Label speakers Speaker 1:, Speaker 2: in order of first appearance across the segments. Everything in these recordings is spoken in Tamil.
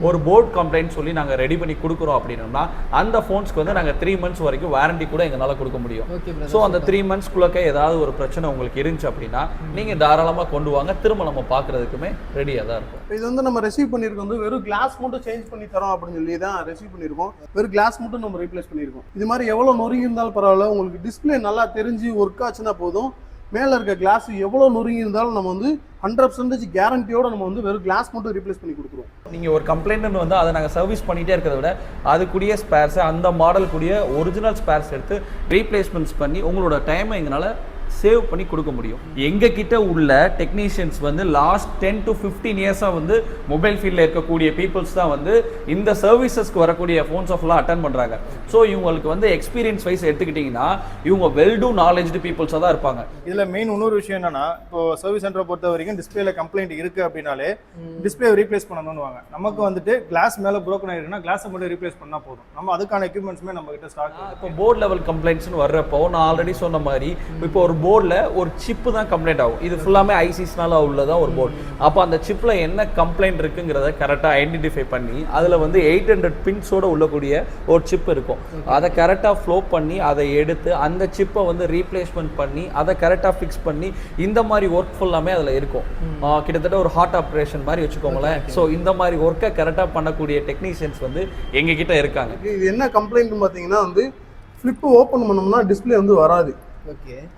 Speaker 1: ஒரு போர்ட் கம்ப்ளைண்ட் சொல்லி நாங்கள் ரெடி பண்ணி கொடுக்குறோம் அப்படின்னா அந்த ஃபோன்ஸ்க்கு வந்து நாங்கள் 3 months வரைக்கும் வாரண்டி கூட எங்களால் கொடுக்க முடியும். ஸோ அந்த 3 monthsக்குள்ளே ஏதாவது ஒரு பிரச்சனை உங்களுக்கு இருந்துச்சு அப்படின்னா நீங்கள் தாராளமாக கொண்டு வாங்க, திரும்ப நம்ம பார்க்குறதுக்குமே ரெடியாக தான் இருக்கும்.
Speaker 2: இது வந்து நம்ம ரிசீவ் பண்ணியிருக்கோம் வந்து வெறும் கிளாஸ் மட்டும் சேஞ்ச் பண்ணி தரோம் அப்படின்னு சொல்லி தான் ரிசீவ் பண்ணியிருக்கோம். வெறும் கிளாஸ் மட்டும் நம்ம ரீப்ளேஸ் பண்ணியிருக்கோம். இது மாதிரி எவ்வளோ நொறுங்கி இருந்தாலும் பரவாயில்ல, உங்களுக்கு டிஸ்பிளே நல்லா தெரிஞ்சு ஒர்க் ஆச்சுன்னா போதும். மேலே இருக்க கிளாஸ் எவ்வளோ நொறுங்கி இருந்தாலும் நம்ம வந்து 100% கேரண்டியோட நம்ம வந்து வெறும் கிளாஸ் மட்டும் ரீப்ளேஸ் பண்ணி கொடுத்துருவோம்.
Speaker 1: நீங்கள் ஒரு கம்ப்ளைண்ட் வந்து அதை நாங்கள் சர்வீஸ் பண்ணிகிட்டே இருக்கிறத விட அதுக்குரிய ஸ்பேர்ஸை அந்த மாடல் கூடிய ஒரிஜினல் ஸ்பேர்ஸ் எடுத்து ரீப்ளேஸ்மெண்ட்ஸ் பண்ணி உங்களோட டைமை எங்களால் சேவ் பண்ணி கொடுக்க முடியும். எங்ககிட்ட உள்ள டெக்னீஷியன்ஸ் வந்து லாஸ்ட் 10 to 15 இயர்ஸாக வந்து மொபைல் ஃபீல்டில் இருக்கக்கூடிய பீப்புள்ஸ் தான் வந்து இந்த சர்வீசஸ்க்கு வரக்கூடிய ஃபோன்ஸ் ஆஃப்லாம் அட்டன் பண்ணுறாங்க. ஸோ இவங்களுக்கு வந்து எக்ஸ்பீரியன்ஸ் வைஸ் எடுத்துக்கிட்டிங்கன்னா இவங்க வெல் டூ நாலேஜ்டு பீப்புள்ஸாக தான் இருப்பாங்க.
Speaker 3: இதில் மெயின் இன்னொரு விஷயம் என்னன்னா, இப்போ சர்வீஸ் சென்டரை பொறுத்த வரைக்கும் டிஸ்பிளேல கம்ப்ளைண்ட் இருக்குது அப்படின்னாலே டிஸ்பிளே ரீப்ளேஸ் பண்ணணும்னு வாங்க. நமக்கு வந்துட்டு கிளாஸ் மேலே ப்ரோக்கன் ஆகிருக்குன்னா கிளாஸை மட்டும் ரீப்ளேஸ் பண்ணால் போதும். நம்ம அதுக்கான எக்யூப்மெண்ட்ஸுமே நம்ம கிட்ட ஸ்டாக்.
Speaker 1: இப்போ போர்ட் லெவல் கம்ப்ளைண்ட்ஸ்னு வர்றப்போ நான் ஆல்ரெடி சொன்ன மாதிரி இப்போ ஒரு போர்டில் ஒரு சிப்பு தான் கம்ப்ளைண்ட் ஆகும். இது ஃபுல்லாமே ஐசிஸ்னால உள்ளதான் ஒரு போர்டு. அப்போ அந்த சிப்பில் என்ன கம்ப்ளைண்ட் இருக்குங்கிறத கரெக்டாக ஐடென்டிஃபை பண்ணி அதில் வந்து 800 பின்ஸோட உள்ளக்கூடிய ஒரு சிப் இருக்கும். அதை கரெக்டாக ஃப்ளோ பண்ணி அதை எடுத்து அந்த சிப்பை வந்து ரீப்ளேஸ்மெண்ட் பண்ணி அதை கரெக்டாக ஃபிக்ஸ் பண்ணி இந்த மாதிரி ஒர்க் ஃபுல்லாமே அதில் இருக்கும். கிட்டத்தட்ட ஒரு ஹார்ட் ஆப்ரேஷன் மாதிரி வச்சுக்கோங்களேன். ஸோ இந்த மாதிரி ஒர்க்கை கரெக்டாக பண்ணக்கூடிய டெக்னீஷியன்ஸ் வந்து எங்ககிட்ட இருக்காங்க.
Speaker 2: இது என்ன கம்ப்ளைண்ட் பார்த்தீங்கன்னா வந்து ஃப்ளிப்பு ஓப்பன் பண்ணோம்னா டிஸ்பிளே வந்து வராது,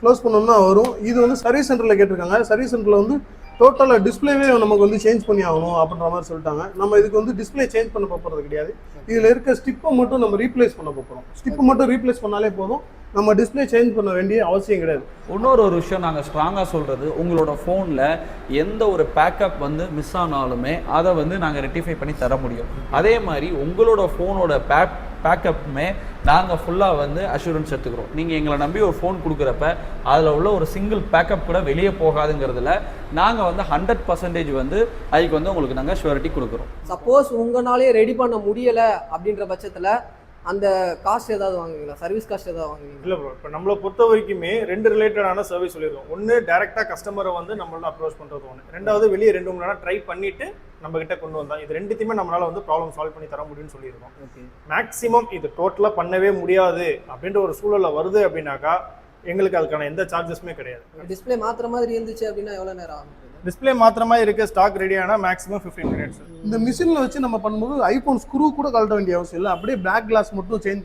Speaker 2: க்ளோஸ் பண்ணோம்னா வரும். இது வந்து சர்வீஸ் சென்டரில் கேட்டிருக்காங்க. சர்வீஸ் சென்டரில் வந்து டோட்டலாக டிஸ்பிளேவே நமக்கு வந்து சேஞ்ச் பண்ணி ஆகணும் அப்படின்ற மாதிரி சொல்லிட்டாங்க. நம்ம இதுக்கு வந்து டிஸ்பிளே சேஞ்ச் பண்ண போகிறது கிடையாது. இதில் இருக்க ஸ்டிப்பை மட்டும் நம்ம ரீப்ளேஸ் பண்ண போகிறோம். ஸ்டிப்பு மட்டும் ரீப்ளேஸ் பண்ணாலே போதும், நம்ம டிஸ்பிளே சேஞ்ச் பண்ண வேண்டிய அவசியம் கிடையாது.
Speaker 1: இன்னொரு விஷயம் நாங்கள் ஸ்ட்ராங்காக சொல்கிறது, உங்களோட ஃபோனில் எந்த ஒரு பேக்கப் வந்து மிஸ் ஆனாலுமே அதை வந்து நாங்கள் ரெக்டிஃபை பண்ணி தர முடியும். அதே மாதிரி உங்களோட ஃபோனோட பேக்கப்புமே நாங்கள் ஃபுல்லாக வந்து அஷூரன்ஸ் எடுத்துக்கிறோம். நீங்கள் எங்களை நம்பி ஒரு ஃபோன் கொடுக்குறப்ப அதில் உள்ள ஒரு சிங்கிள் பேக்கப் கூட வெளியே போகாதுங்கிறதுல நாங்கள் வந்து 100% வந்து அதுக்கு வந்து உங்களுக்கு நாங்கள் ஷூரிட்டி கொடுக்குறோம்.
Speaker 4: சப்போஸ் உங்களாலே ரெடி பண்ண முடியலை அப்படின்ற பட்சத்தில் அந்த காஸ்ட் ஏதாவது வாங்குவீங்களா? சர்வீஸ் காஸ்ட் ஏதாவது வாங்குவீங்களா?
Speaker 3: இல்லை ப்ரோ, இப்போ நம்மளை பொறுத்த வரைக்குமே 2 ரிலேட்டடான சர்வீஸ் சொல்லிடுவோம். ஒன்று டேரெக்டாக கஸ்டமரை வந்து நம்மளால அப்ரோச் பண்ணுறது ஒன்று. 2வது வெளியே 2 மணி நேரம் ட்ரை பண்ணிவிட்டு நம்ம கிட்ட கொண்டு வந்தோம். இது 2த்தையுமே நம்மளால வந்து ப்ராப்ளம் சால்வ் பண்ணி தர முடியும்னு சொல்லியிருக்கோம். மேக்ஸிமம் இது டோட்டலாக பண்ணவே முடியாது அப்படின்ற ஒரு சூழலில் வருது அப்படின்னாக்கா எங்களுக்கு அதுக்கான எந்த சார்ஜஸுமே கிடையாது.
Speaker 4: டிஸ்பிளே மாத்திர மாதிரி இருந்துச்சு அப்படின்னா எவ்வளோ நேரம் ஆகும்?
Speaker 3: டிஸ்பிளே மாத்திரமா இருக்க ஸ்டாக் ரெடி ஆனால் மேக்ஸிமம் 15 minutes.
Speaker 2: இந்த மிஷினில் வச்சு நம்ம பண்ணும்போது ஐஃபோன் ஸ்க்ரூ கூட கழட்ட வேண்டிய அவசியம் இல்லை. அப்படியே பிளாக் கிளாஸ் மட்டும் சேஞ்ச்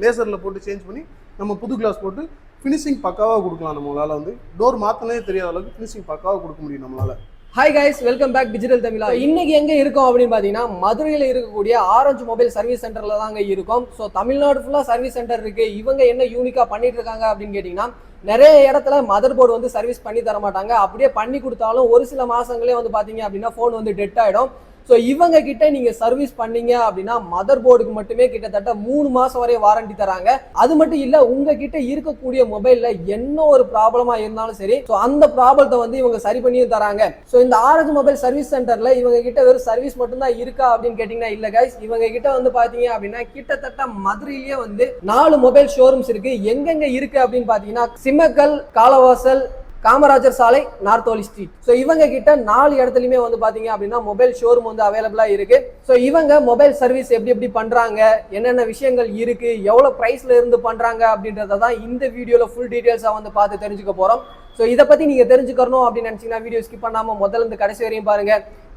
Speaker 2: லேசரில் போட்டு சேஞ்ச் பண்ணி நம்ம புது கிளாஸ் போட்டு ஃபினிஷிங் பக்காவாக கொடுக்கலாம். நம்மளால் வந்து டோர் மாற்றினே தெரியாத அளவுக்கு ஃபினிஷிங் பக்காவாக கொடுக்க முடியும் நம்மளால்.
Speaker 4: Hi guys, welcome back digital Tamizha. இன்னைக்கு எங்க இருக்கோம் அப்படின்னு பாத்தீங்கன்னா மதுரையில இருக்கக்கூடிய ஆரஞ்சு மொபைல் சர்வீஸ் சென்டர்ல தாங்க இருக்கோம். ஸோ தமிழ்நாடு ஃபுல்லா சர்வீஸ் சென்டர் இருக்கு. இவங்க என்ன யூனிக்கா பண்ணிட்டு இருக்காங்க அப்படின்னு கேட்டீங்கன்னா, நிறைய இடத்துல மதர் போர்டு வந்து சர்வீஸ் பண்ணி தர மாட்டாங்க. அப்படியே பண்ணி கொடுத்தாலும் ஒரு சில மாசங்களே வந்து பாத்தீங்க அப்படின்னா போன் வந்து டெட் ஆயிடும். ஸோ இவங்க கிட்ட நீங்க சர்வீஸ் பண்ணீங்க அப்படின்னா மதர் போர்டுக்கு மட்டுமே கிட்டத்தட்ட 3 மாசம் வரை வாரண்டி தராங்க. அது மட்டும் இல்ல, உங்ககிட்ட இருக்கக்கூடிய மொபைல்ல என்ன ஒரு ப்ராப்ளமா இருந்தாலும் சரி, ஸோ அந்த ப்ராப்ளத்தை வந்து இவங்க சரி பண்ணியும் தராங்க. ஸோ இந்த ஆரஞ்சு மொபைல் சர்வீஸ் சென்டர்ல இவங்க கிட்ட வெறும் சர்வீஸ் மட்டும் தான் இருக்கா அப்படின்னு கேட்டீங்கன்னா இல்ல கைஸ். இவங்க கிட்ட வந்து பாத்தீங்க அப்படின்னா கிட்டத்தட்ட மதுரையிலேயே வந்து 4 மொபைல் ஷோரூம்ஸ் இருக்கு. எங்கெங்க இருக்கு அப்படின்னு பாத்தீங்கன்னா சிம்மக்கல், காலவாசல், காமராஜர் சாலை, நார்த்தோலி ஸ்ட்ரீட். ஸோ இவங்க கிட்ட 4 இடத்துலையுமே வந்து பாத்தீங்க அப்படின்னா மொபைல் ஷோரூம் வந்து அவைலபிளா இருக்கு. ஸோ இவங்க மொபைல் சர்வீஸ் எப்படி பண்றாங்க, என்னென்ன விஷயங்கள் இருக்கு, எவ்வளவு பிரைஸ்ல இருந்து பண்றாங்க அப்படின்றத தான் இந்த வீடியோல ஃபுல் டீடைல்ஸா வந்து பார்த்து தெரிஞ்சுக்க போறோம். ஸோ இதை பத்தி நீங்க தெரிஞ்சுக்கணும் அப்படின்னு நினைச்சீங்கன்னா வீடியோ ஸ்கிப் பண்ணாம முதல்ல இருந்து கடைசி வரையும் பாருங்க.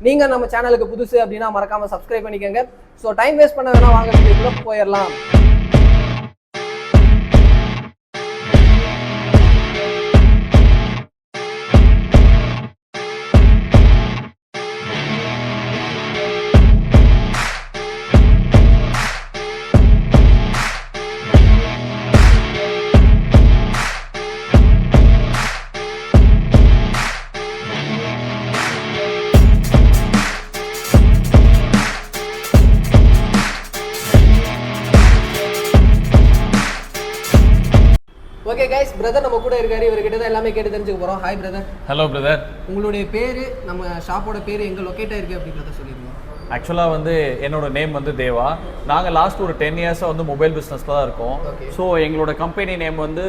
Speaker 4: நீங்க நம்ம சேனலுக்கு புதுசு அப்படின்னா மறக்காம சப்ஸ்கிரைப் பண்ணிக்கோங்க. ஸோ டைம் வேஸ்ட் பண்ண வேணா, வாங்க வீடியோக்குள்ள போயிடலாம். ஓகே கைஸ், பிரதர் நம்ம கூட இருக்காரு. இவர்கிட்ட தான் எல்லாமே கேட்டு தெரிஞ்சுக்க போறோம். Hi brother.
Speaker 1: Hello brother.
Speaker 4: உங்களுடைய பேரு, நம்ம ஷாப்போட பேரு, எங்க லொகேட் ஆயிருக்கு அப்படின்றத சொல்லிருக்கோம்.
Speaker 1: ஆக்சுவலாக வந்து என்னோட நேம் வந்து தேவா. நாங்கள் லாஸ்ட் ஒரு 10 இயர்ஸாக வந்து மொபைல் பிஸ்னஸில் தான் இருக்கோம். ஸோ எங்களோட கம்பெனி நேம் வந்து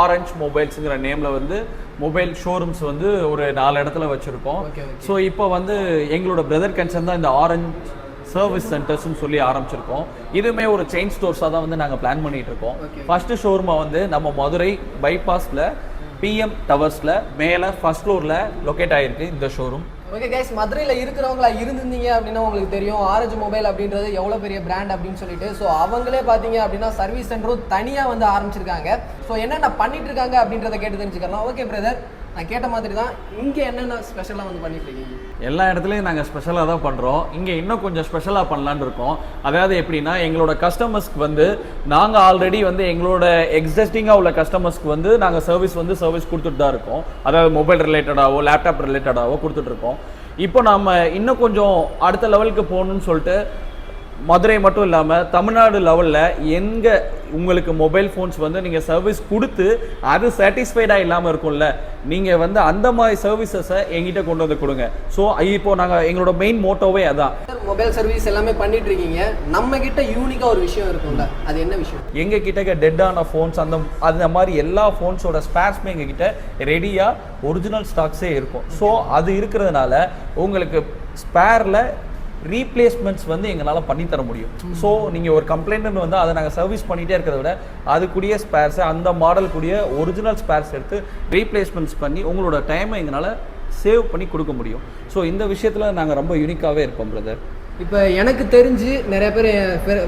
Speaker 1: ஆரஞ்ச் மொபைல்ஸுங்கிற நேமில் வந்து மொபைல் ஷோரூம்ஸ் வந்து ஒரு 4 இடத்துல வச்சுருக்கோம். ஸோ இப்போ வந்து எங்களோட பிரதர் கன்சர்ன் தான் இந்த ஆரஞ்ச் சர்வீஸ் சென்டர்ஸ்னு சொல்லி ஆரம்பிச்சிருக்கோம். இதுவுமே ஒரு செயின் ஸ்டோர்ஸாக தான் வந்து நாங்கள் பிளான் பண்ணிட்டு இருக்கோம். ஃபர்ஸ்ட் ஷோரூமை வந்து நம்ம மதுரை பைபாஸில் பிஎம் டவர்ஸில் மேலே ஃபர்ஸ்ட் ஃப்ளோரில் லொக்கேட் ஆகிருக்கு இந்த ஷோரூம்.
Speaker 4: ஓகே கைஸ், மதுரையில் இருக்கிறவங்களா இருந்திருந்தீங்க அப்படின்னா உங்களுக்கு தெரியும் ஆரஞ்சு மொபைல் அப்படின்றது எவ்வளோ பெரிய பிராண்ட் அப்படின்னு சொல்லிட்டு. ஸோ அவங்களே பார்த்தீங்க அப்படின்னா சர்வீஸ் சென்டரும் தனியாக வந்து ஆரம்பிச்சிருக்காங்க. ஸோ என்னென்ன பண்ணிட்டு இருக்காங்க அப்படின்றத கேட்டு தெரிஞ்சுக்கலாம். ஓகே பிரதர், நான் கேட்ட மாதிரி தான் இங்கே என்னென்ன ஸ்பெஷலாக வந்து பண்ணிட்டு இருக்கீங்க?
Speaker 1: எல்லா இடத்துலையும் நாங்கள் ஸ்பெஷலாக தான் பண்ணுறோம். இங்கே இன்னும் கொஞ்சம் ஸ்பெஷலாக பண்ணலான்னு இருக்கோம். அதாவது எப்படின்னா, எங்களோட கஸ்டமர்ஸ்க்கு வந்து நாங்கள் ஆல்ரெடி வந்து எங்களோட எக்ஸிஸ்டிங்காக உள்ள கஸ்டமர்ஸ்க்கு வந்து நாங்கள் சர்வீஸ் கொடுத்துட்டு தான் இருக்கோம். அதாவது மொபைல் ரிலேட்டடாகவோ லேப்டாப் ரிலேட்டடாகவோ கொடுத்துட்ருக்கோம். இப்போ நம்ம இன்னும் கொஞ்சம் அடுத்த லெவலுக்கு போகணுன்னு சொல்லிட்டு மதுரை மட்டும் இல்லாமல் தமிழ்நாடு லெவலில் எங்கே உங்களுக்கு மொபைல் ஃபோன்ஸ் வந்து நீங்கள் சர்வீஸ் கொடுத்து அது சாட்டிஸ்ஃபைடாக இல்லாமல் இருக்கும்ல, நீங்கள் வந்து அந்த மாதிரி சர்வீசஸை எங்கிட்ட கொண்டு வந்து கொடுங்க. ஸோ இப்போ நாங்கள் எங்களோட மெயின் மோட்டோவே அதான்.
Speaker 4: மொபைல் சர்வீஸ் எல்லாமே பண்ணிட்டு இருக்கீங்க, நம்ம கிட்ட யூனிக்காக ஒரு விஷயம் இருக்கும்ல, அது என்ன விஷயம்?
Speaker 1: எங்கள் கிட்ட டெட்டான ஃபோன்ஸ் அந்த மாதிரி எல்லா ஃபோன்ஸோட ஸ்பேர்ஸுமே எங்கள் கிட்ட ரெடியாக ஒரிஜினல் ஸ்டாக்ஸே இருக்கும். ஸோ அது இருக்கிறதுனால உங்களுக்கு ஸ்பேரில் ரீப்ளேஸ்மெண்ட்ஸ் வந்து எங்களால் பண்ணித்தர முடியும். ஸோ நீங்கள் ஒரு கம்ப்ளைண்ட்னு வந்து அதை நாங்கள் சர்வீஸ் பண்ணிகிட்டே இருக்கிறத விட அதுக்குரிய ஸ்பேர்ஸை அந்த மாடல் கூடிய ஒரிஜினல் ஸ்பேர்ஸ் எடுத்து ரீப்ளேஸ்மெண்ட்ஸ் பண்ணி உங்களோட டைமை எங்களால் சேவ் பண்ணி கொடுக்க முடியும். ஸோ இந்த விஷயத்தில் நாங்கள் ரொம்ப யூனிக்காகவே இருப்போம் பிரதர்.
Speaker 4: இப்போ எனக்கு தெரிஞ்சு நிறைய பேர்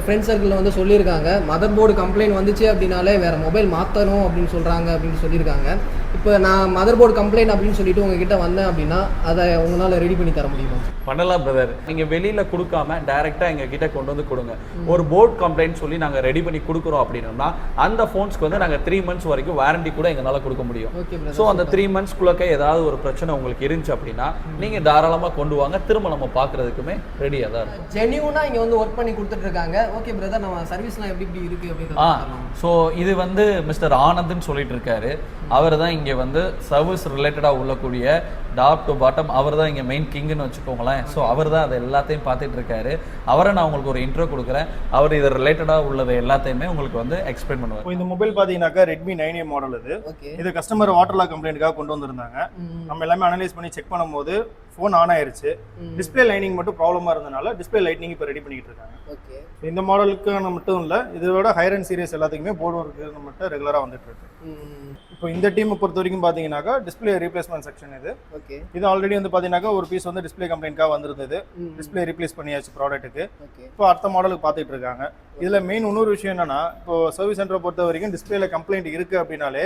Speaker 4: ஃப்ரெண்ட்ஸ் சர்க்கிளில் வந்து சொல்லியிருக்காங்க, மதர் போர்டு கம்ப்ளைண்ட் வந்துச்சு அப்படின்னாலே வேறு மொபைல் மாற்றணும் அப்படின்னு சொல்கிறாங்க அப்படின்னு சொல்லியிருக்காங்க. இப்போ நான் மதர் போர்டு கம்ப்ளைண்ட் அப்படின்னு சொல்லிட்டு உங்ககிட்ட வந்தேன் அப்படின்னா அதை உங்களால் ரெடி பண்ணி தர முடியுமா?
Speaker 1: பண்ணலாம் பிரதர். நீங்கள் வெளியில் கொடுக்காம டைரெக்டாக எங்கள் கிட்டே கொண்டு வந்து கொடுங்க. ஒரு போர்டு கம்ப்ளைண்ட் சொல்லி நாங்கள் ரெடி பண்ணி கொடுக்குறோம் அப்படின்னா அந்த ஃபோன்ஸ்க்கு வந்து நாங்கள் 3 months வரைக்கும் வாரண்டி கூட எங்களால் கொடுக்க முடியும். ஸோ அந்த 3 monthsக்குள்ளே ஏதாவது ஒரு பிரச்சனை உங்களுக்கு இருந்துச்சு அப்படின்னா நீங்கள் தாராளமாக கொண்டு வாங்க, திரும்ப நம்ம பார்க்குறதுக்குமே ரெடியாக தான் இருக்கும்.
Speaker 4: ஜென்யூனாக இங்கே வந்து ஒர்க் பண்ணி கொடுத்துட்ருக்காங்க. ஓகே பிரதர், நம்ம சர்வீஸ்லாம் எப்படி இருக்குது அப்படின்னு.
Speaker 1: ஸோ இது வந்து மிஸ்டர் ஆனந்த்னு சொல்லிட்டு இருக்காரு. அவர் தான் இங்கே வந்து சர்வீஸ் ரிலேட்டடாக உள்ளக்கூடிய டாப் டு பாட்டம் அவர் தான் இங்கே மெயின் கிங்குன்னு வச்சுக்கோங்களேன். ஸோ அவர் தான் அதை எல்லாத்தையும் பார்த்துட்டு இருக்காரு. அவரை நான் உங்களுக்கு ஒரு இன்ட்ரோ கொடுக்குறேன். அவர் இது ரிலேட்டடாக உள்ளது எல்லாத்தையுமே உங்களுக்கு வந்து எக்ஸ்பிளைன் பண்ணுவார்.
Speaker 3: இப்போ இந்த மொபைல் பார்த்தீங்கன்னாக்கா ரெட்மி 9A மாடல் இது கஸ்டமர் வாட்டர் லாக் கம்ப்ளைண்ட்டுக்காக கொண்டு வந்திருந்தாங்க. நம்ம எல்லாமே அனலைஸ் பண்ணி செக் பண்ணும்போது ஃபோன் ஆன் ஆயிருச்சு. டிஸ்பிளே லைனிங் மட்டும் ப்ராப்ளமாக இருந்தனால டிஸ்பிளே லைட்னிங் இப்போ ரெடி பண்ணிட்டு இருக்காங்க. இந்த மாடலுக்கான மட்டும் இல்லை, இதோட ஹையர் அண்ட் சீரியஸ் எல்லாத்துக்குமே போர்டு ஒர்க்கு மட்டும் ரெகுலராக வந்துட்டு இருக்கு. இப்போ இந்த டீமை பொறுத்த வரைக்கும் பார்த்தீங்கன்னாக்கா டிஸ்பிளே ரீப்ளேஸ்மெண்ட் செக்ஷன் இது ஆல்ரெடி வந்து பார்த்தீங்கன்னாக்கா ஒரு பீஸ் வந்து டிஸ்பிளே கம்ப்ளைண்ட்காக வந்திருந்தது. டிஸ்பிளே ரீப்ளேஸ் பண்ணியாச்சு ப்ராடக்ட்டுக்கு. இப்போ அடுத்த மாடலுக்கு பார்த்துட்டு இருக்காங்க. இதில் மெயின் இன்னொரு விஷயம் என்னன்னா, இப்போ சர்வீஸ் சென்டரை பொறுத்த வரைக்கும் டிஸ்பிளேல கம்ப்ளைண்ட் இருக்கு அப்படின்னாலே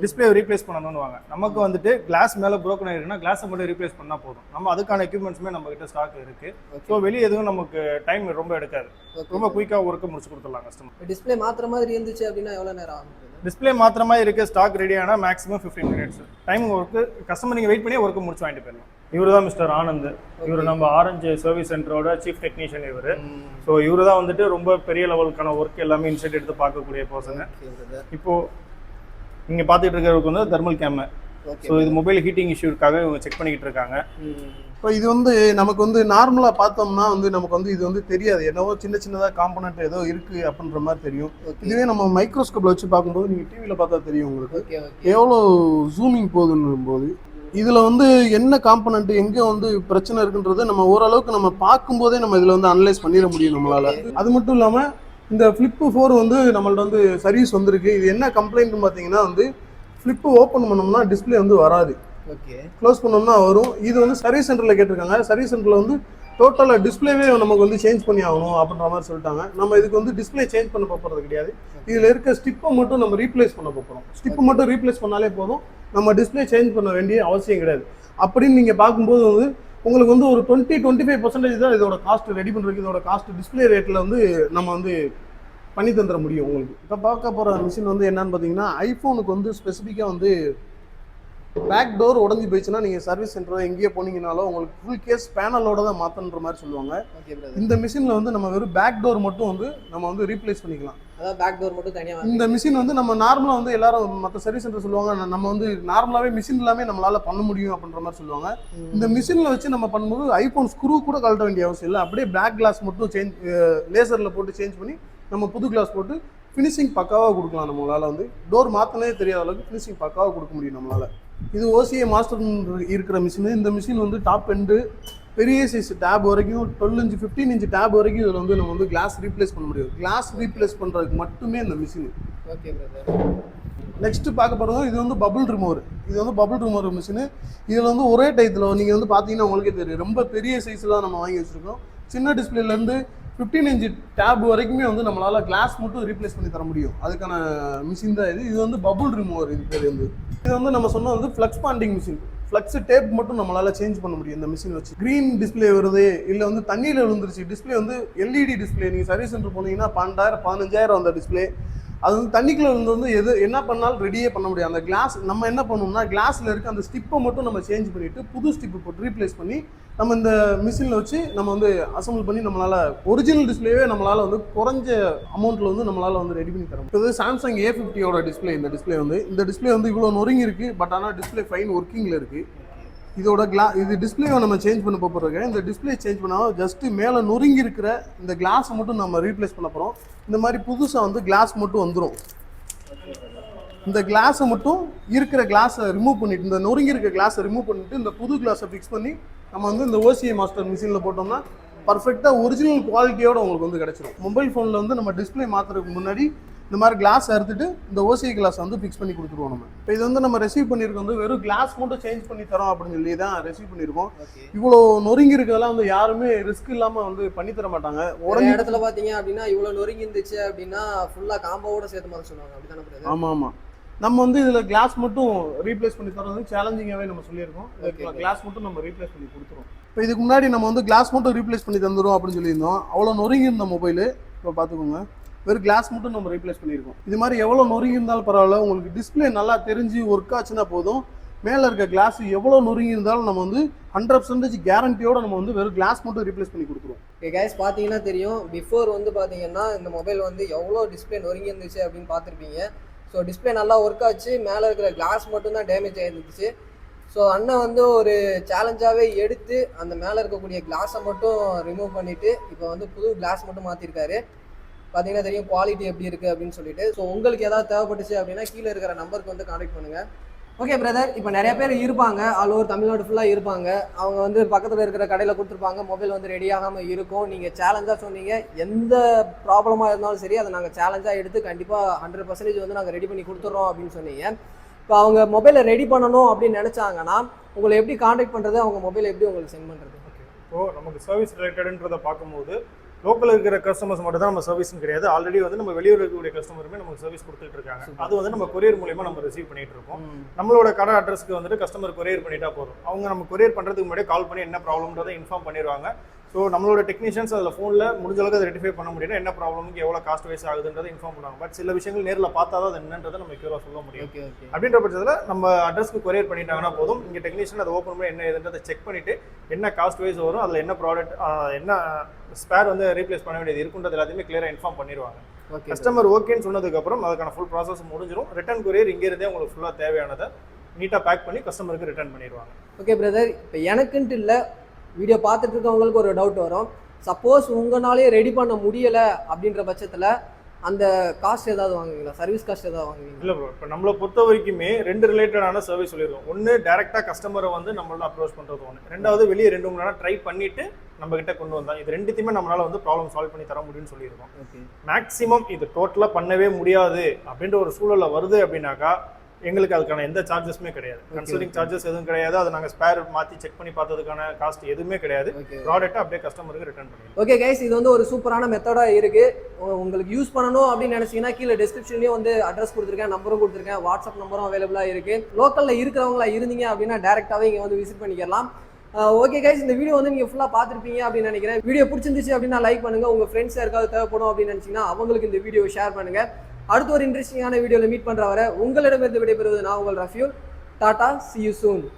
Speaker 3: டிஸ்பிளே ரீப்ளேஸ் பண்ணணும்னு வாங்க. நமக்கு வந்துட்டு கிளாஸ் மேலே ப்ரோக்கன் ஆயிருக்குன்னா கிளாஸை மட்டும் ரீப்ளேஸ் பண்ணால் போதும். நம்ம அதுக்கான எக்யூப்மெண்ட்ஸுமே நம்ம கிட்ட ஸ்டாக் இருக்கு. ஸோ வெளியே எதுவும் நமக்கு டைம் ரொம்ப எடுக்காது, ரொம்ப குயிக்காக ஒர்க்கை முடிச்சு கொடுத்துடலாம் கஸ்டமர்.
Speaker 4: டிஸ்பிளே மாத்திர மாதிரி இருந்துச்சு அப்படின்னா எவ்வளோ நேரம் ஆகும்?
Speaker 3: டிஸ்பிளே மாத்திர மாதிரி இருக்கு, ஸ்டாக் ரெடி ஆனால் maximum 15 minutes time work. Customer நீங்கள் வெயிட் பண்ணி ஒர்க்கு முடிச்சு வாங்கிட்டு போயிடலாம். இவர் தான் மிஸ்டர் ஆனந்த். இவர் நம்ம ஆரஞ்சு சர்வீஸ் சென்டரோட சீஃப் டெக்னீஷியன் இவர். ஸோ இவர் தான் வந்துட்டு ரொம்ப பெரிய லெவலுக்கான ஒர்க் எல்லாமே இன்சைட் எடுத்து பார்க்கக்கூடிய பர்சன். இப்போ நீங்கள் பார்த்துட்டு இருக்கிறவருக்கு வந்து தெர்மல் கேமரா. ஸோ இது மொபைல் ஹீட்டிங் இஷ்யூக்காக இவங்க செக் பண்ணிக்கிட்டு இருக்காங்க.
Speaker 2: இப்போ இது வந்து நமக்கு வந்து நார்மலாக பார்த்தோம்னா வந்து நமக்கு வந்து இது வந்து தெரியாது, என்னவோ சின்னதாக காம்பனண்ட் ஏதோ இருக்குது அப்படின்ற மாதிரி தெரியும். இதுவே நம்ம மைக்ரோஸ்கோப்பில் வச்சு பார்க்கும்போது நீங்கள் டிவியில் பார்த்தா தெரியும் உங்களுக்கு எவ்வளோ ஜூமிங் போகுதுன்னும் போது இதில் வந்து என்ன காம்பனண்ட் எங்கே வந்து பிரச்சனை இருக்குன்றது நம்ம ஓரளவுக்கு நம்ம பார்க்கும்போதே நம்ம இதில் வந்து அனலைஸ் பண்ணிட முடியும் நம்மளால். அது மட்டும் இல்லாமல் இந்த ஃப்ளிப்பு 4 வந்து நம்மள்ட்ட வந்து சர்வீஸ் வந்திருக்கு. இது என்ன கம்ப்ளைண்ட்னு பார்த்தீங்கன்னா வந்து ஃப்ளிப்பு ஓப்பன் பண்ணோம்னா டிஸ்பிளே வந்து வராது, க்ளோஸ் பண்ணோம்னா வரும். இது வந்து சர்வீஸ் சென்டரில் கேட்டிருக்காங்க. சர்வீஸ் சென்டரில் வந்து டோட்டலாக டிஸ்பிளேவே நமக்கு வந்து சேஞ்ச் பண்ணி ஆகணும் அப்படின்ற மாதிரி சொல்லிட்டாங்க. நம்ம இதுக்கு வந்து டிஸ்பிளே சேஞ்ச் பண்ண போகிறது கிடையாது. இதில் இருக்க ஸ்டிப்பை மட்டும் நம்ம ரீப்ளேஸ் பண்ண போகிறோம். ஸ்டிப்பு மட்டும் ரீப்ளேஸ் பண்ணாலே போதும், நம்ம டிஸ்பிளே சேஞ்ச் பண்ண வேண்டிய அவசியம் கிடையாது. அப்படின்னு நீங்கள் பார்க்கும்போது வந்து உங்களுக்கு வந்து ஒரு 20-25% தான் இதோட காஸ்ட் ரெடி பண்ணுறதுக்கு. இதோட காஸ்ட் டிஸ்பிளே ரேட்டில் வந்து நம்ம வந்து பண்ணி தந்துட முடியும் உங்களுக்கு. இப்போ பார்க்க போகிற மிஷின் வந்து என்னன்னு பார்த்தீங்கன்னா, ஐஃபோனுக்கு வந்து ஸ்பெசிஃபிக்காக வந்து பேக் டோர் உடஞ்சி போயிடுச்சுன்னா நீங்கள் சர்வீஸ் சென்டர் எங்கேயே போனீங்கனாலும் உங்களுக்கு ஃபுல் கேஸ் பேனலோட தான் மாற்றணுன்ற மாதிரி சொல்லுவாங்க. இந்த மிஷினில் வந்து நம்ம வெறும் பேக் டோர் மட்டும் வந்து நம்ம வந்து ரீப்ளேஸ் பண்ணிக்கலாம்.
Speaker 4: அதாவது பேக் டோர் மட்டும் தனியாக.
Speaker 2: இந்த மிஷின் வந்து நம்ம நார்மலாக வந்து எல்லாரும் மற்ற சர்வீஸ் சென்டர் சொல்லுவாங்க நம்ம வந்து நார்மலாகவே மிஷின் எல்லாமே நம்மளால் பண்ண முடியும் அப்படின்ற மாதிரி சொல்லுவாங்க. இந்த மிஷினில் வச்சு நம்ம பண்ணும்போது ஐஃபோன் ஸ்க்ரூ கூட கழட்ட வேண்டிய அவசியம் இல்லை. அப்படியே பேக் கிளாஸ் மட்டும் லேசரில் போட்டு சேஞ்ச் பண்ணி நம்ம புது கிளாஸ் போட்டு ஃபினிஷிங் பக்காவாக கொடுக்கலாம். நம்மளால் வந்து டோர் மாற்றினே தெரியாத அளவுக்கு ஃபினிஷிங் பக்காவாக கொடுக்க முடியும் நம்மளால். இது ஓசிஏ மாஸ்டர் இருக்கிற மிஷின். இந்த மிஷின் வந்து டாப் எண்டு பெரிய சைஸ் டேப் வரைக்கும் 12 இன்ச் 15 இன்ச் டேப் வரைக்கும் இதில் வந்து நம்ம வந்து கிளாஸ் ரீப்ளேஸ் பண்ண முடியும். கிளாஸ் ரீப்ளேஸ் பண்ணுறதுக்கு மட்டுமே இந்த மிஷின்.
Speaker 4: Okay brother.
Speaker 2: நெக்ஸ்ட் பார்க்க போகிறது இது வந்து பபுள் ரிமூவர். இது வந்து பபுள் ரிமூவர் மிஷின். இதில் வந்து ஒரே டயத்தில் நீங்கள் வந்து பார்த்தீங்கன்னா உங்களுக்கே தெரியும், ரொம்ப பெரிய சைஸ்லாம் நம்ம வாங்கி வச்சுருக்கோம். சின்ன டிஸ்பிளேலேருந்து 15 இன்ச் டேப் வரைக்குமே வந்து நம்மளால் கிளாஸ் மட்டும் ரீப்ளேஸ் பண்ணி தர முடியும். அதுக்கான மிஷின் தான் இது. இது வந்து பபுள் ரிமூவர். இது பேர் வந்து இது வந்து நம்ம சொன்ன வந்து flux bonding machine. Flux tape மட்டும் நம்மளால சேஞ்ச் பண்ண முடியும் இந்த மிஷின் வச்சு. க்ரீன் டிஸ்பிளே வருது, இல்லை வந்து தண்ணியில் விழுந்துருச்சு டிஸ்பிளே, வந்து எல்இடி டிஸ்பிளே. நீங்கள் சர்வீஸ் சென்டர் போனீங்கன்னா 12,000 15,000 அந்த டிஸ்பிளே. அது வந்து தண்ணிக்குள்ள வந்து எது என்ன பண்ணாலும் ரெடியே பண்ண முடியும். அந்த கிளாஸ் நம்ம என்ன பண்ணணும்னா கிளாஸில் இருக்க அந்த ஸ்டிப்பை மட்டும் நம்ம சேஞ்ச் பண்ணிவிட்டு புது ஸ்டிப்பு போட்டு ரீப்ளேஸ் பண்ணி நம்ம இந்த மிஷினில் வச்சு நம்ம வந்து அசம்பிள் பண்ணி நம்மளால் ஒரிஜினல் டிஸ்பிளேவே நம்மளால் வந்து குறைஞ்ச அமௌண்ட்டில் வந்து நம்மளால் வந்து ரெடி பண்ணி தரோம். இது சாம்சங் A50 டிஸ்பிளே. இந்த டிஸ்பிளே வந்து இவ்வளோ நொறுங்கி இருக்குது. பட் ஆனால் டிஸ்பிளே ஃபைன் ஒர்க்கிங்கில் இருக்குது. இதோட இது டிஸ்பிளேவை நம்ம சேஞ்ச் பண்ண போகிறோங்க. இந்த டிஸ்பிளே சேஞ்ச் பண்ணால் ஜஸ்ட்டு மேலே நொறுங்கி இருக்கிற இந்த கிளாஸை மட்டும் நம்ம ரீப்ளேஸ் பண்ண போகிறோம். இந்த மாதிரி புதுசாக வந்து கிளாஸ் மட்டும் வந்துடும். இந்த கிளாஸை மட்டும் இருக்கிற கிளாஸை ரிமூவ் பண்ணிவிட்டு, இந்த நொறுங்கி இருக்க கிளாஸை ரிமூவ் பண்ணிவிட்டு இந்த புது கிளாஸை ஃபிக்ஸ் பண்ணி நம்ம வந்து இந்த ஓசிஏ மாஸ்டர் மிஷினில் போட்டோம்னா பர்ஃபெக்டாக ஒரிஜினல் குவாலிட்டியோட உங்களுக்கு வந்து கிடச்சிடும். மொபைல் ஃபோனில் வந்து நம்ம டிஸ்பிளே மாற்றுறதுக்கு முன்னாடி இந்த மாதிரி கிளாஸ் அறுத்துட்டு இந்த ஓசிஏ கிளாஸ் வந்து ஃபிக்ஸ் பண்ணி கொடுத்துருவோம் நம்ம. இப்போ இது வந்து நம்ம ரெசீவ் பண்ணியிருக்கோம் வந்து வெறும் கிளாஸ் மட்டும் சேஞ்ச் பண்ணி தரோம் அப்படின்னு சொல்லி தான் ரெசீவ் பண்ணியிருக்கோம். இவ்வளோ நொறுங்கி இருக்கிறதெல்லாம் வந்து யாருமே ரிஸ்க் இல்லாமல் வந்து பண்ணி தர மாட்டாங்க.
Speaker 4: ஒரு இடத்துல பார்த்தீங்க அப்படின்னா இவ்வளோ நொறுங்கி இருந்துச்சு அப்படின்னா ஃபுல்லாக காம்போவோட சேர்த்து மாதிரி சொல்லுவாங்க. அப்படி தானே?
Speaker 2: ஆமாம். நம்ம வந்து இதில் கிளாஸ் மட்டும் ரீப்ளேஸ் பண்ணி தரோம் வந்து சேலஞ்சிங்காகவே நம்ம சொல்லியிருக்கோம். கிளாஸ் மட்டும் நம்ம ரீப்ளேஸ் பண்ணி கொடுத்துருவோம். இப்போ இதுக்கு முன்னாடி நம்ம வந்து கிளாஸ் மட்டும் ரீப்ளேஸ் பண்ணி தந்துடும் அப்படின்னு சொல்லியிருந்தோம். அவ்வளோ நொறுங்கி இருந்த மொபைலு இப்போ பார்த்துக்கோங்க, வெறும் கிளாஸ் மட்டும் நம்ம ரீப்ளேஸ் பண்ணியிருக்கோம். இது மாதிரி எவ்வளோ நொறுங்கி இருந்தாலும் பரவாயில்ல, உங்களுக்கு டிஸ்பிளே நல்லா தெரிஞ்சு ஒர்க் ஆச்சுன்னா போதும். மேலே இருக்க கிளாஸ் எவ்வளோ நொறுங்கி இருந்தாலும் நம்ம வந்து 100% கேரண்டியோட நம்ம வந்து வெறும் கிளாஸ் மட்டும் ரீப்ளேஸ் பண்ணி கொடுத்துருவோம்.
Speaker 4: கைஸ் பார்த்தீங்கன்னா தெரியும், பிஃபோர் வந்து பார்த்தீங்கன்னா இந்த மொபைல் வந்து எவ்வளோ டிஸ்பிளே நொறுங்கி இருந்துச்சு அப்படின்னு பார்த்துருப்பீங்க. ஸோ டிஸ்பிளே நல்லா ஒர்க் ஆச்சு, மேலே இருக்கிற கிளாஸ் மட்டும் தான் டேமேஜ் ஆகிருந்துச்சு. ஸோ அண்ணன் வந்து ஒரு சேலஞ்சாகவே எடுத்து அந்த மேலே இருக்கக்கூடிய கிளாஸை மட்டும் ரிமூவ் பண்ணிவிட்டு இப்போ வந்து புது கிளாஸ் மட்டும் மாற்றிருக்காரு. பார்த்தீங்கன்னா தெரியும் குவாலிட்டி எப்படி இருக்குது அப்படின்னு சொல்லிட்டு. ஸோ உங்களுக்கு ஏதாவது தேவைப்பட்டுச்சு அப்படின்னா கீழே இருக்கிற நம்பருக்கு வந்து கான்டாக்ட் பண்ணுங்கள். ஓகே பிரதர், இப்போ நிறைய பேர் இருப்பாங்க, ஆல் ஓவர் தமிழ்நாடு ஃபுல்லாக இருப்பாங்க. அவங்க வந்து பக்கத்தில் இருக்கிற கடையில் கொடுத்துருப்பாங்க, மொபைல் வந்து ரெடி ஆகாமல் இருக்கும். நீங்கள் சேலஞ்சாக சொன்னீங்க, எந்த ப்ராப்ளமாக இருந்தாலும் சரி அதை நாங்கள் சேலஞ்சாக எடுத்து கண்டிப்பாக 100% வந்து நாங்கள் ரெடி பண்ணி கொடுத்துட்றோம் அப்படின்னு சொன்னீங்க. இப்போ அவங்க மொபைலை ரெடி பண்ணணும் அப்படின்னு நினச்சாங்கன்னா உங்களை எப்படி கான்டாக்ட் பண்ணுறது, அவங்க மொபைலை எப்படி உங்களுக்கு சென்ட் பண்ணுறது?
Speaker 3: ஓகே, இப்போது நமக்கு சர்வீஸ் ரிலேட்டடுன்றதை பார்க்கும்போது லோக்கலில் இருக்கிற கஸ்டமர்ஸ் மட்டும் தான் நம்ம சர்வீஸும் கிடையாது. ஆல்ரெடி வந்து நம்ம வெளியூர் இருக்கக்கூடிய கஸ்டமருமே நமக்கு சர்வீஸ் கொடுத்துட்டு இருக்காங்க. அது வந்து நம்ம கொரியர் மூலியமாக நம்ம ரிசீவ் பண்ணிட்டு இருக்கோம். நம்மளோட கடை அட்ரஸ்க்கு வந்துட்டு கஸ்டமர் கொரியர் பண்ணிட்டா போதும். அவங்க நம்ம கொரியர் பண்ணுறதுக்கு முன்னாடியே கால் பண்ணி என்ன ப்ராப்ளம்ன்றதை இன்ஃபார்ம் பண்ணிடுவாங்க. ஸோ நம்மளோட டெக்னீஷியன்ஸ் அதில் ஃபோனில் முடிஞ்ச அளவுக்கு அதை ரெட்டிஃபை பண்ண முடியும், என்ன ப்ராப்ளமுக்கு எவ்வளோ காஸ்ட் வைஸ் ஆகுதுன்றதை இன்ஃபார்ம் பண்ணுவாங்க. பட் சில விஷயங்கள் நேரில் பார்த்தா தான் அது என்னன்றதை நம்ம க்யூராக சொல்ல முடியும். அப்படின்ற பட்சத்தில் நம்ம அட்ரஸ்க்கு கொரியர் பண்ணிட்டாங்கன்னா போதும், இங்கே டெக்னீஷியன் அதை ஓப்பன் பண்ணி என்ன ஏதுன்றதை செக் பண்ணிவிட்டு என்ன காஸ்ட் வைஸ் வரும், அதில் என்ன ப்ராடக்ட் என்ன ஸ்பேர் வந்து ரீப்ளேஸ் பண்ண வேண்டியது இருக்குன்றது எல்லாத்தையுமே கிளியராக இன்ஃபார்ம் பண்ணிடுவாங்க. கஸ்டமர் ஓகேன்னு சொன்னதுக்கப்புறம் அதுக்கான ஃபுல் ப்ராசஸ் முடிஞ்சிடும். ரிட்டர்ன் கொரியர் இங்கேருந்தே உங்களுக்கு ஃபுல்லாக தேவையானதை நீட்டாக பேக் பண்ணி கஸ்டமருக்கு ரிட்டர்ன் பண்ணிடுவாங்க.
Speaker 4: ஓகே பிரதர், இப்போ எனக்குன்ட்டு இல்லை, வீடியோ பார்த்துட்டு இருக்கவங்களுக்கு ஒரு டவுட் வரும். சப்போஸ் உங்களாலே ரெடி பண்ண முடியலை அப்படின்ற பட்சத்தில் அந்த காஸ்ட் ஏதாவது வாங்குவீங்களா, சர்வீஸ் காஸ்ட் ஏதாவது வாங்குவீங்க?
Speaker 3: இல்லை ப்ரோ, இப்போ நம்மளை பொறுத்த வரைக்குமே 2 ரிலேட்டடான சர்வீஸ் சொல்லியிருக்கோம். ஒன்று டேரெக்டாக கஸ்டமரை வந்து நம்மளோட அப்ரோச் பண்ணுறது ஒன்று, ரெண்டாவது வெளியே 2 மணி நேரம் ட்ரை பண்ணிவிட்டு நம்ம கிட்ட கொண்டு வந்தோம். இது ரெண்டுத்தையுமே நம்மளால வந்து ப்ராப்ளம் சால்வ் பண்ணி தர முடியும்னு சொல்லியிருக்கோம். மேக்ஸிமம் இது டோட்டலாக பண்ணவே முடியாது அப்படின்ற ஒரு சூழலில் வருது அப்படின்னாக்கா எங்களுக்கு அதுக்கான எந்த சார்ஜஸுமே கிடையாது. கன்சல்டிங் சார்ஜஸ் எதுவும் கிடையாது. அதை நாங்கள் ஸ்பேர் மாற்றி செக் பண்ணி பார்த்ததுக்கான காஸ்ட் எதுவுமே கிடையாது. ப்ராடக்ட்டை அப்படியே கஸ்டமருக்கு ரிட்டர்ன் பண்ணிடுவோம்.
Speaker 4: ஓகே கைஸ், இது வந்து ஒரு சூப்பரான மெத்தடாக இருக்குது. உங்களுக்கு யூஸ் பண்ணணும் அப்படின்னு நினச்சிங்கன்னா கீழே டிஸ்கிரிப்ஷன்லேயும் வந்து அட்ரஸ் கொடுத்துருக்கேன், நம்பரும் கொடுத்துருக்கேன், வாட்ஸ்அப் நம்பரும் அவைலபிளாக இருக்குது. லோக்கலில் இருக்கிறவங்களா இருந்தீங்க அப்படின்னா டேரெக்டாகவே இங்கே வந்து விசிட் பண்ணிக்கலாம். ஓகே கைஸ், இந்த வீடியோ வந்து நீங்கள் ஃபுல்லாக பார்த்துருப்பீங்க அப்படின்னு நினைக்கிறேன். வீடியோ பிடிச்சிருந்துச்சு அப்படின்னா லைக் பண்ணுங்கள். உங்கள் ஃப்ரெண்ட்ஸ் யாருக்காவது தேவைப்படும் அப்படின்னு நினச்சிங்கன்னா அவங்களுக்கு இந்த வீடியோ ஷேர் பண்ணுங்கள். அடுத்த ஒரு இன்ட்ரெஸ்டிங்கான வீடியோவில் மீட் பண்ணுற வரை உங்களிடமிருந்து விடைபெறுவது நான் உங்கள் Rafiul. Tata, see you soon.